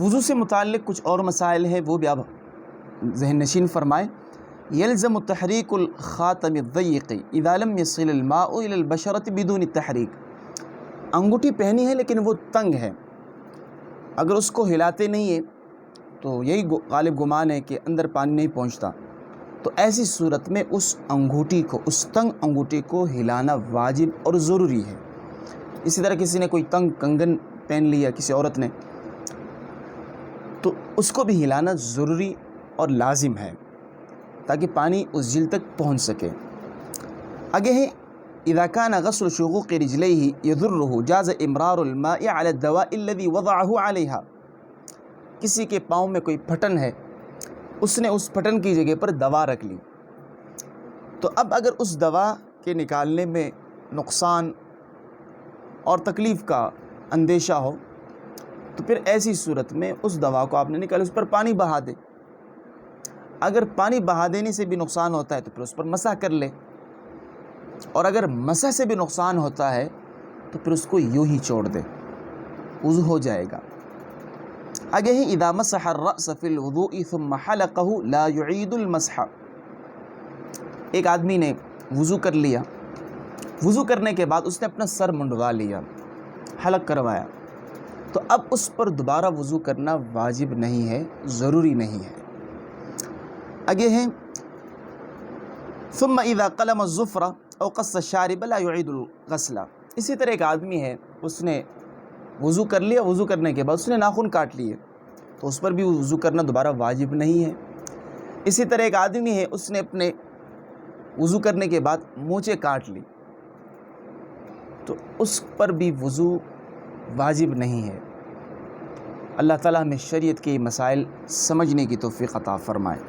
وضو سے متعلق کچھ اور مسائل ہیں، وہ بھی آپ ذہن نشین فرمائیں۔ یلزم تحریک الخاتم الضیق اذا لم یصل الماء الى البشرة بدون التحریک، انگوٹھی پہنی ہے لیکن وہ تنگ ہے، اگر اس کو ہلاتے نہیں ہیں تو یہی غالب گمان ہے کہ اندر پانی نہیں پہنچتا، تو ایسی صورت میں اس انگوٹھی کو، اس تنگ انگوٹھی کو ہلانا واجب اور ضروری ہے۔ اسی طرح کسی نے کوئی تنگ کنگن پہن لیا کسی عورت نے، تو اس کو بھی ہلانا ضروری اور لازم ہے تاکہ پانی اس جلد تک پہنچ سکے۔ آگے ہے اذا كان غسل شقوق رجليه يضره جاز امرار الماء على الدواء الذي وضعه عليها، کسی کے پاؤں میں کوئی پھٹن ہے، اس نے اس پھٹن کی جگہ پر دوا رکھ لی، تو اب اگر اس دوا کے نکالنے میں نقصان اور تکلیف کا اندیشہ ہو تو پھر ایسی صورت میں اس دوا کو آپ نے نکالا، اس پر پانی بہا دے۔ اگر پانی بہا دینے سے بھی نقصان ہوتا ہے تو پھر اس پر مسح کر لے، اور اگر مسح سے بھی نقصان ہوتا ہے تو پھر اس کو یوں ہی چھوڑ دے، وضو ہو جائے گا۔ آگے ہی اذا مسح الرأس فی الوضوء ثم حلقہ لا يعید المسح، ایک آدمی نے وضو کر لیا، وضو کرنے کے بعد اس نے اپنا سر منڈوا لیا، حلق کروایا، تو اب اس پر دوبارہ وضو کرنا واجب نہیں ہے، ضروری نہیں ہے۔ آگے ہیں ثم اذا قلم الظفر او قص الشارب لا يعید الغسل، اسی طرح ایک آدمی ہے، اس نے وضو کر لیا، وضو کرنے کے بعد اس نے ناخن کاٹ لیے، تو اس پر بھی وضو کرنا دوبارہ واجب نہیں ہے۔ اسی طرح ایک آدمی ہے، اس نے اپنے وضو کرنے کے بعد مونچھیں کاٹ لی، تو اس پر بھی وضو واجب نہیں ہے۔ اللہ تعالیٰ ہمیں شریعت کے مسائل سمجھنے کی توفیق عطا فرمائے۔